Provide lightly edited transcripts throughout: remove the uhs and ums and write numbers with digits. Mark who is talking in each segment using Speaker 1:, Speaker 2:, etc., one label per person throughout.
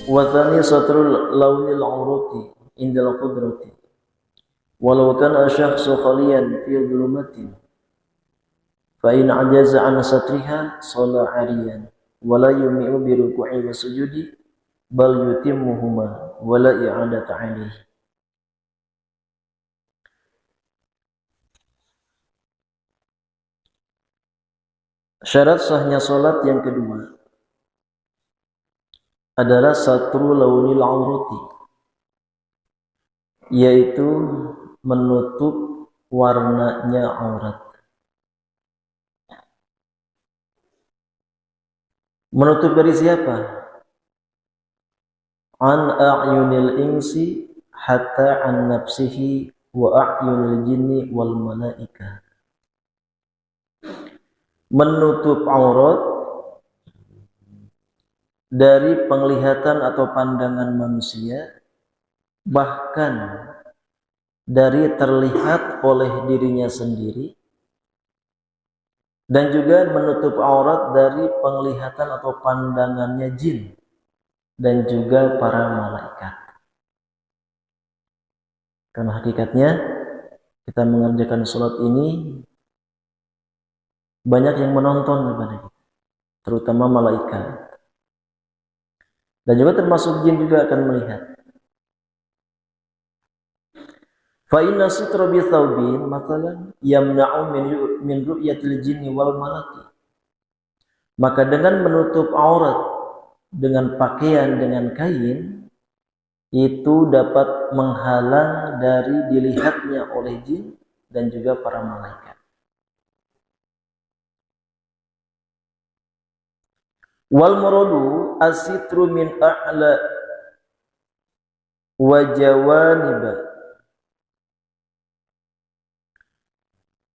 Speaker 1: Wa thani satrul launil aurati indal qudrati walau kana syakhsu khaliyan fi dhulumatin fa in ajaza an satriha shalla 'ariyan wala yumi'u bi ruku'i wa sujudi bal yutimmuhuma wala i'adata 'alaihi. Syarat sahnya salat yang kedua adalah satru launil aurati, yaitu menutup warnanya aurat. Menutup dari siapa? An a'yunil insi hatta an nafsihi wa a'yunil jinni wal malaika. Menutup aurat dari penglihatan atau pandangan manusia, bahkan dari terlihat oleh dirinya sendiri, dan juga menutup aurat dari penglihatan atau pandangannya jin dan juga para malaikat. Karena hakikatnya kita mengerjakan sholat ini banyak yang menonton kepada kita, terutama malaikat. Dan juga termasuk jin juga akan melihat. Fa inna sitra bi thawbin mathalan yamna'u min ru'yatil jinni wal malaki. Maka dengan menutup aurat dengan pakaian, dengan kain, itu dapat menghalang dari dilihatnya oleh jin dan juga para malaikat. Wal muradu asitru min a'la wa jawaniba.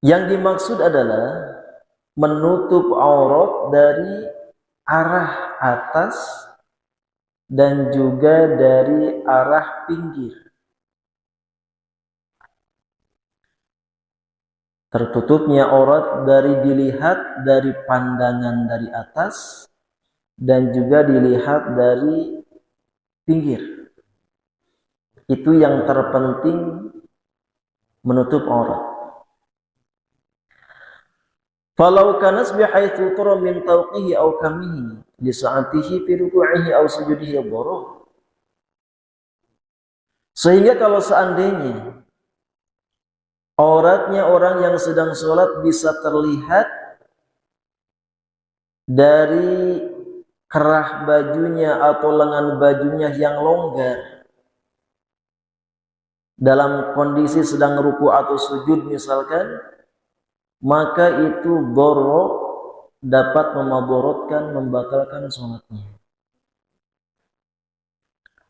Speaker 1: Yang dimaksud adalah menutup aurat dari arah atas dan juga dari arah pinggir. Tertutupnya aurat dari dilihat dari pandangan dari atas dan juga dilihat dari pinggir. Itu yang terpenting, menutup aurat. Falau kanas bihaitsu tura min tawqihi aw kamihi li sa'atihi fi ruku'ihi aw sujudihi dhara. Sehingga kalau seandainya auratnya orang yang sedang sholat bisa terlihat dari kerah bajunya atau lengan bajunya yang longgar dalam kondisi sedang ruku atau sujud misalkan, maka itu dhara dapat memadorotkan, membatalkan sholatnya.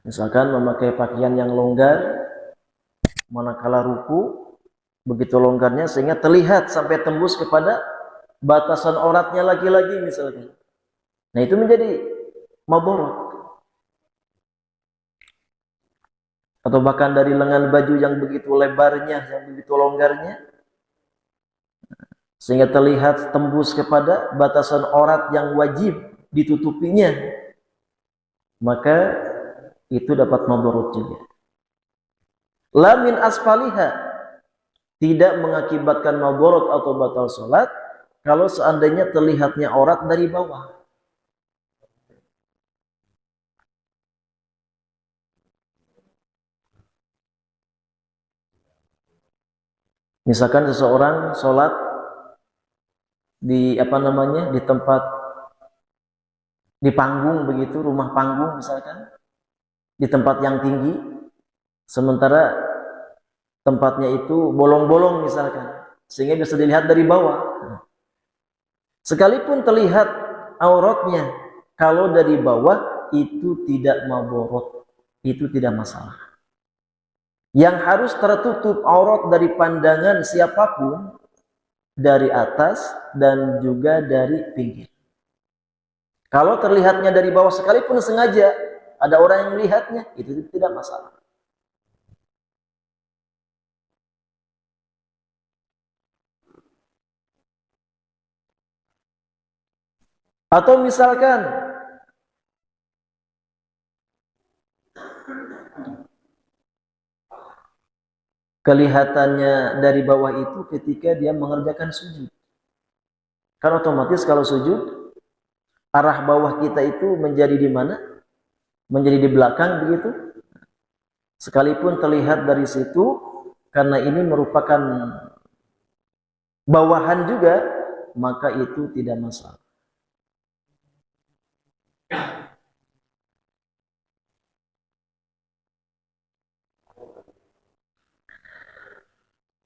Speaker 1: Misalkan memakai pakaian yang longgar manakala ruku, begitu longgarnya sehingga terlihat sampai tembus kepada batasan auratnya laki-laki misalkan. Nah itu menjadi madorot. Atau bahkan dari lengan baju yang begitu lebarnya, yang begitu longgarnya, sehingga terlihat tembus kepada batasan aurat yang wajib ditutupinya, maka itu dapat madorot juga. La min asfaliha, tidak mengakibatkan madorot atau batal sholat kalau seandainya terlihatnya aurat dari bawah. Misalkan seseorang sholat di di tempat, di panggung begitu, rumah panggung misalkan, di tempat yang tinggi, sementara tempatnya itu bolong-bolong misalkan, sehingga bisa dilihat dari bawah. Sekalipun terlihat auratnya, kalau dari bawah itu tidak madorot, itu tidak masalah. Yang harus tertutup aurat dari pandangan siapapun, dari atas dan juga dari pinggir. Kalau terlihatnya dari bawah sekalipun sengaja ada orang yang melihatnya, itu tidak masalah. Atau misalkan kelihatannya dari bawah itu ketika dia mengerjakan sujud. Kan otomatis kalau sujud, arah bawah kita itu menjadi di mana? Menjadi di belakang begitu. Sekalipun terlihat dari situ, karena ini merupakan bawahan juga, maka itu tidak masalah.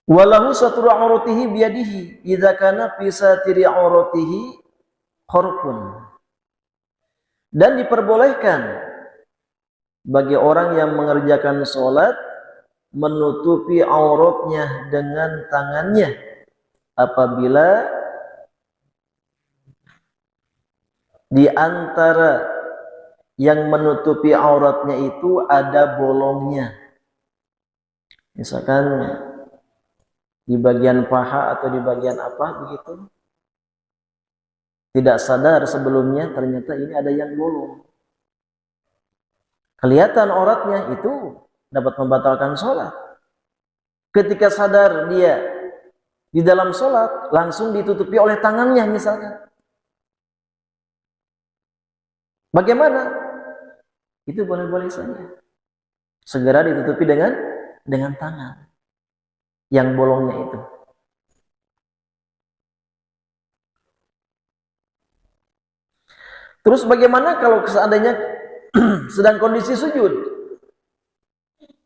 Speaker 1: Walahu satru auratihi biyadihi idza kana fi satiri auratihi kharqun. Dan diperbolehkan bagi orang yang mengerjakan sholat menutupi auratnya dengan tangannya apabila di antara yang menutupi auratnya itu ada bolongnya. Misalkan di bagian paha atau di bagian apa begitu. Tidak sadar sebelumnya ternyata ini ada yang bolong. Kelihatan auratnya itu dapat membatalkan sholat. Ketika sadar dia di dalam sholat langsung ditutupi oleh tangannya misalkan. Bagaimana? Itu boleh-boleh saja. Segera ditutupi dengan tangan yang bolongnya itu. Terus bagaimana kalau seandainya sedang kondisi sujud?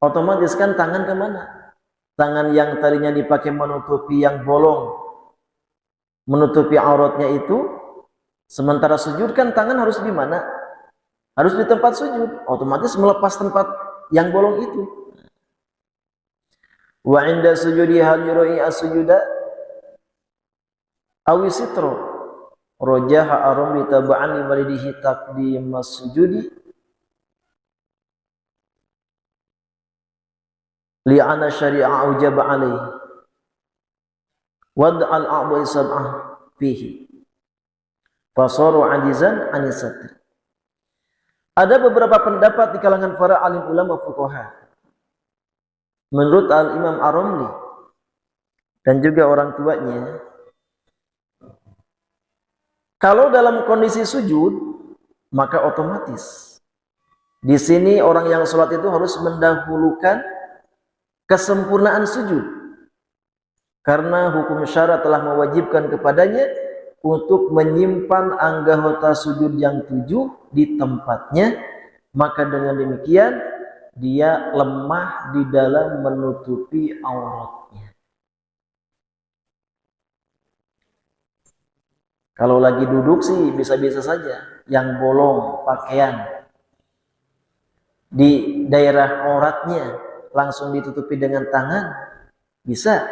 Speaker 1: Otomatis kan tangan kemana? Tangan yang tadinya dipakai menutupi yang bolong, menutupi auratnya itu, sementara sujud kan tangan harus di mana? Harus di tempat sujud. Otomatis melepas tempat yang bolong itu. Wa inda sujudi hal yuroi as-sujuda awi sitro rojaha arum ditaba'an walidihi taqdim as-sujudi li'ana syari'a ujaba alaihi wad'al a'ba'i sab'ah fihi fasaru ajizan anisatri. Ada beberapa pendapat di kalangan para alim ulama fuqaha. Menurut Al-Imam Ar-Ramli dan juga orang tuanya, kalau dalam kondisi sujud, maka otomatis di sini orang yang sholat itu harus mendahulukan kesempurnaan sujud. Karena hukum syara telah mewajibkan kepadanya untuk menyimpan anggota sujud yang 7 di tempatnya, maka dengan demikian dia lemah di dalam menutupi auratnya. Kalau lagi duduk sih bisa-bisa saja yang bolong pakaian di daerah auratnya langsung ditutupi dengan tangan bisa,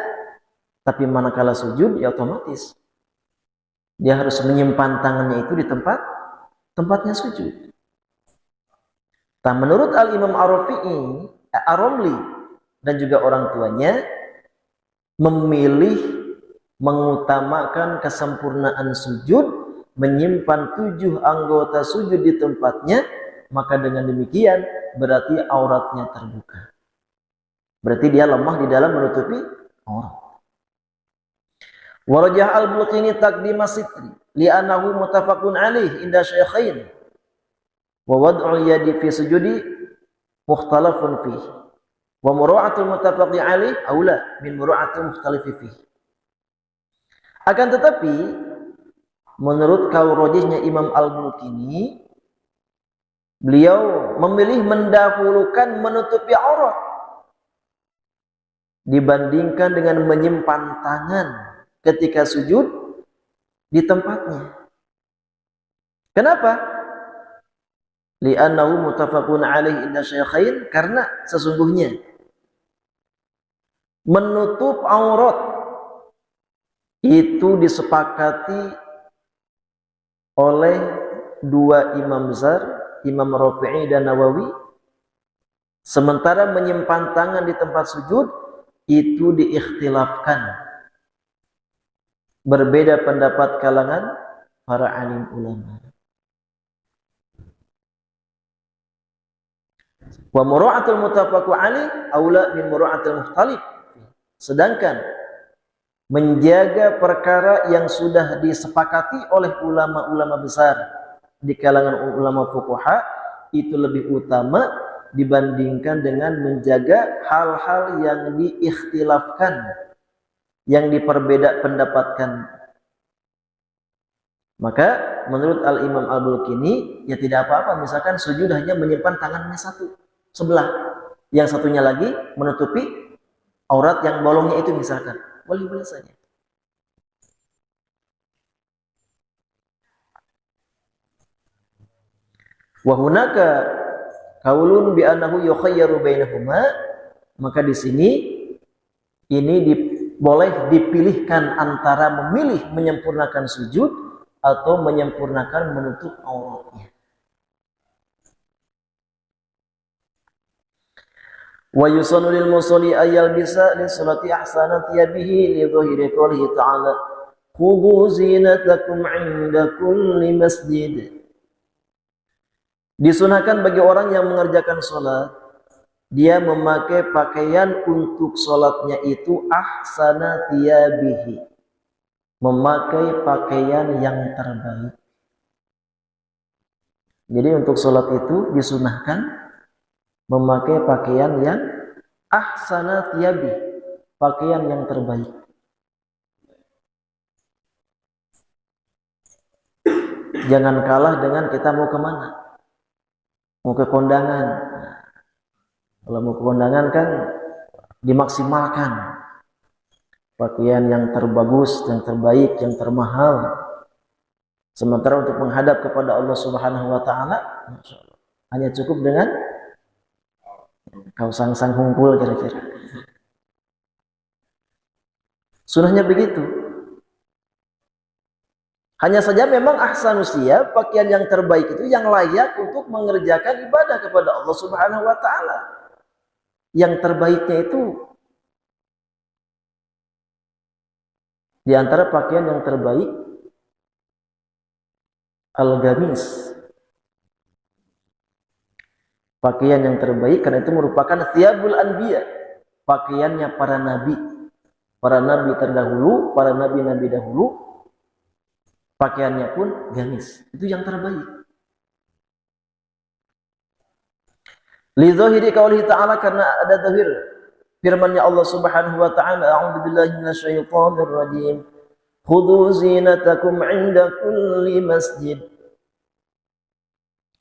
Speaker 1: tapi manakala sujud ya otomatis dia harus menyimpan tangannya itu di tempatnya sujud. Nah, menurut Al-Imam Ar-Ramli dan juga orang tuanya memilih mengutamakan kesempurnaan sujud, menyimpan 7 anggota sujud di tempatnya, maka dengan demikian berarti auratnya terbuka. Berarti dia lemah di dalam menutupi aurat. Warajah al-Bulqini taqdim as-sitri li'annahu muttafaqun alaih inda syaikhain wa wad'u yadi fi sujudi mukhtalafun fihi wa mura'atul muttafaqi alaih aula min mura'atul mukhtalifi fihi. Akan tetapi menurut kaul rajihnya Imam Al-Bulqini, beliau memilih mendahulukan menutupi aurat dibandingkan dengan menyimpan tangan ketika sujud di tempatnya. Kenapa? Li'annahu muttafaqun alaih inda syaikhain, karena sesungguhnya menutup aurat itu disepakati oleh 2 imam besar, Imam Rafi'i dan Nawawi. Sementara menyimpan tangan di tempat sujud itu diikhtilafkan. Berbeda pendapat kalangan para alim ulama. Wa mura'atul muttafaqu alaih aula min mura'atil mukhtalif. Sedangkan menjaga perkara yang sudah disepakati oleh ulama-ulama besar di kalangan ulama fuqaha itu lebih utama dibandingkan dengan menjaga hal-hal yang diikhtilafkan, yang diperbeda pendapatkan. Maka menurut Al-Imam Al-Bulkini ya tidak apa-apa misalkan sujud hanya menyimpan tangannya satu sebelah, yang satunya lagi menutupi aurat yang bolongnya itu misalkan, boleh-boleh saja. Wa hunaka qaulun bi annahu yukhayyaru bainahuma, maka di sini ini boleh dipilihkan antara memilih menyempurnakan sujud atau menyempurnakan menutup auratnya. Wa yusannu lil musalli ayal bisa li salati ahsana thiyabihi li dhahiri qoulihi ta'ala khudhu zinatakum 'inda kulli masjid. Disunahkan bagi orang yang mengerjakan salat dia memakai pakaian untuk salatnya itu ahsana thiyabihi, memakai pakaian yang terbaik. Jadi untuk salat itu disunahkan memakai pakaian yang ahsana thiyabi, pakaian yang terbaik. Jangan kalah dengan kita mau kemana, mau ke kondangan. Kalau mau ke kondangan kan dimaksimalkan pakaian yang terbagus, yang terbaik, yang termahal. Sementara untuk menghadap kepada Allah Subhanahu wa taala, hanya cukup dengan kau sang-sang hunkul kira-kira. Sunahnya begitu. Hanya saja memang ahsanus thiyab, pakaian yang terbaik itu yang layak untuk mengerjakan ibadah kepada Allah Subhanahu wa taala. Yang terbaiknya itu di antara pakaian yang terbaik al-gamis. Pakaian yang terbaik karena itu merupakan thiyabul anbiya, pakaiannya para nabi. Para nabi terdahulu, para nabi-nabi dahulu, pakaiannya pun gamis. Itu yang terbaik. Li dhahiri qaulihi ta'ala, karena ada zahir firman-Nya Allah Subhanahu wa taala, a'udzubillahi minasyaitonir rajim. Khudhu zinatakum 'inda kulli masjid.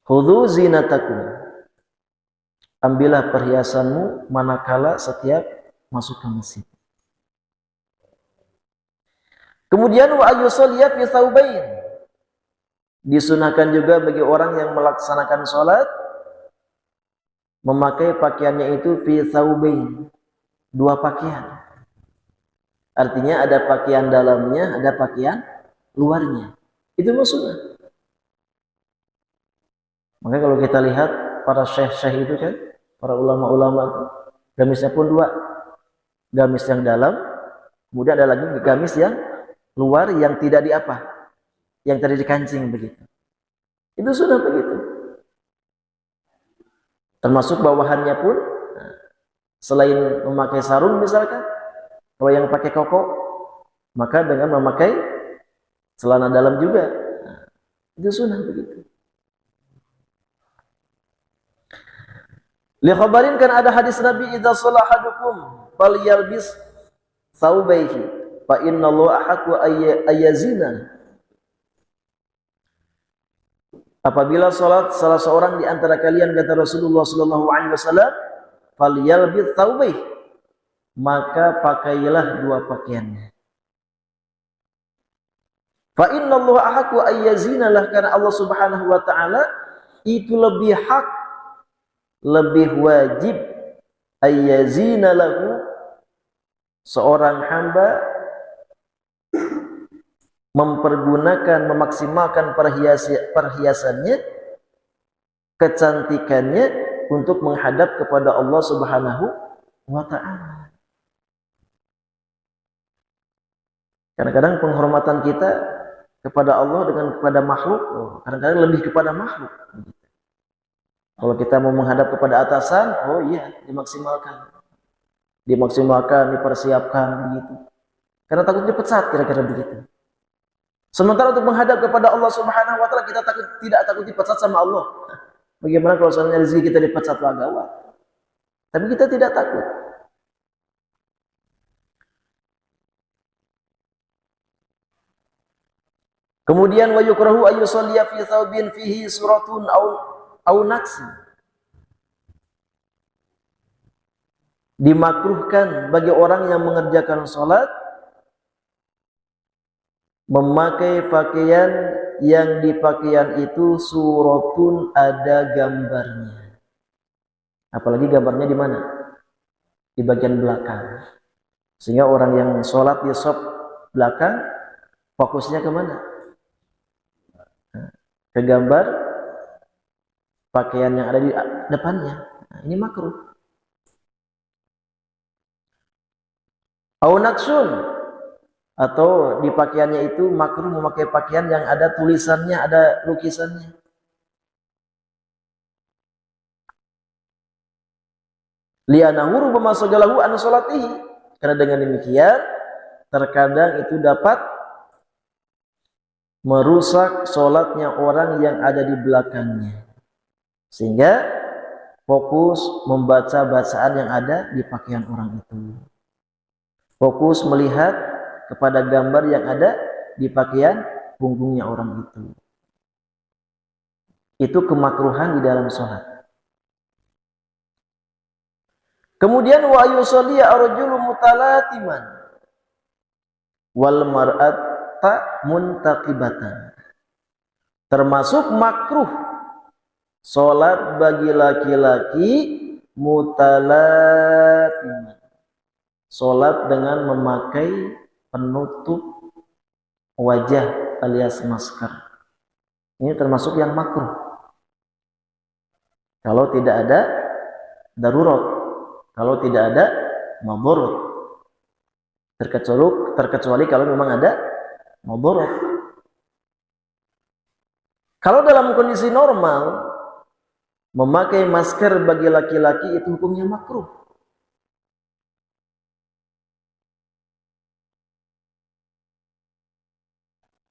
Speaker 1: Khudhu zinatakum. Ambillah perhiasanmu manakala setiap masuk ke masjid. Kemudian wa ayyusalliya fi thawbain. Disunahkan juga bagi orang yang melaksanakan salat memakai pakaiannya itu fi thawbain, dua pakaian. Artinya ada pakaian dalamnya, ada pakaian luarnya. Itu sunnah. Maka kalau kita lihat para syekh-syekh itu kan, para ulama-ulama itu gamisnya pun dua. Gamis yang dalam, kemudian ada lagi gamis yang luar yang tidak di apa? Yang tadi dikancing begitu. Itu sudah begitu. Termasuk bawahannya pun selain memakai sarung misalkan, kalau yang pakai koko, maka dengan memakai celana dalam juga. Itu sunnah begitu. Li khabarin, kan ada hadis Nabi, idza shalla ahadukum falyalbis thawbayhi fa innallaha ahqqu ayyazina. Apabila salat salah seorang di antara kalian, kata Rasulullah sallallahu alaihi wasallam, falyalbis thawbayhi, maka pakailah dua pakaiannya. Fa innallaha ahqqu ayyazina, karena Allah Subhanahu wa taala itu lebih hak, lebih wajib ayyazina lahu, seorang hamba mempergunakan, memaksimalkan perhiasannya, kecantikannya untuk menghadap kepada Allah Subhanahu wa ta'ala. Kadang-kadang penghormatan kita kepada Allah dengan kepada makhluk, kadang-kadang lebih kepada makhluk. Kalau kita mau menghadap kepada atasan, oh iya, dimaksimalkan. dimaksimalkan, dipersiapkan begitu. Karena takut dipecat, kira-kira begitu. Sementara untuk menghadap kepada Allah Subhanahu wa taala kita tidak takut dipecat sama Allah. Bagaimana kalau soalnya rezeki kita dipecat gawat? Tapi kita tidak takut. Kemudian wa yukrahu ayyusalliya fi thawbin fihi suratun au naqsi. Dimakruhkan bagi orang yang mengerjakan salat memakai pakaian yang di pakaian itu suratun ada gambarnya. Apalagi gambarnya di mana? Di bagian belakang. Sehingga orang yang sholat di saf belakang fokusnya kemana? Ke gambar pakaian yang ada di depannya. Nah, ini makruh. Au naqsun, atau di pakaiannya itu makruh memakai pakaian yang ada tulisannya, ada lukisannya. Li'annahu rubbama sagalahu an salatihi, karena dengan demikian terkadang itu dapat merusak sholatnya orang yang ada di belakangnya, sehingga fokus membaca bacaan yang ada di pakaian orang itu, fokus melihat kepada gambar yang ada di pakaian punggungnya orang itu. Itu kemakruhan di dalam sholat. Kemudian wa yusalli ar-rajulu mutalatiman wal mar'ata muntaqibatan. Termasuk makruh sholat bagi laki-laki mutalatiman, sholat dengan memakai penutup wajah alias masker. Ini termasuk yang makruh kalau tidak ada darurat, kalau tidak ada madharat, terkecuali kalau memang ada madharat. Kalau dalam kondisi normal memakai masker bagi laki-laki itu hukumnya makruh.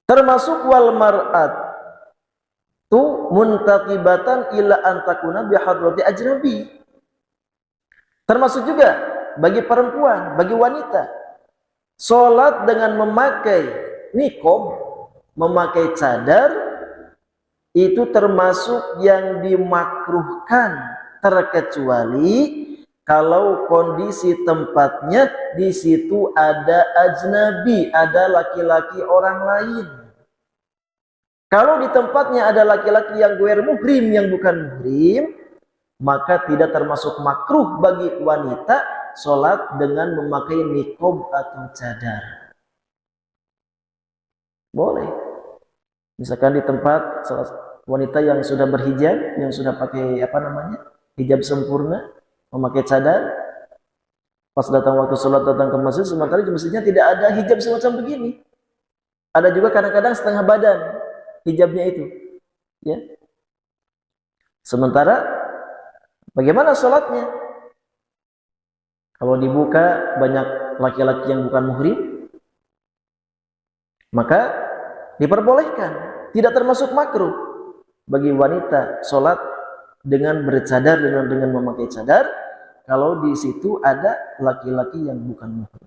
Speaker 1: Termasuk wal mar'at tu muntaqibatan ila antakuna bihadrati ajnabi. Termasuk juga bagi perempuan, bagi wanita, sholat dengan memakai niqab, memakai cadar, itu termasuk yang dimakruhkan, terkecuali kalau kondisi tempatnya di situ ada ajnabi, ada laki-laki orang lain. Kalau di tempatnya ada laki-laki yang ghair muhrim, yang bukan muhrim, maka tidak termasuk makruh bagi wanita sholat dengan memakai niqab atau cadar. Boleh. Misalkan di tempat wanita yang sudah berhijab, yang sudah pakai hijab sempurna, memakai cadar, pas datang waktu sholat datang ke masjid, sementara di masjidnya tidak ada hijab semacam begini. Ada juga kadang-kadang setengah badan hijabnya itu, ya. Sementara bagaimana sholatnya? Kalau dibuka banyak laki-laki yang bukan muhrim, maka diperbolehkan, tidak termasuk makruh bagi wanita sholat dengan bercadar, dengan memakai cadar, kalau di situ ada laki-laki yang bukan muhrim.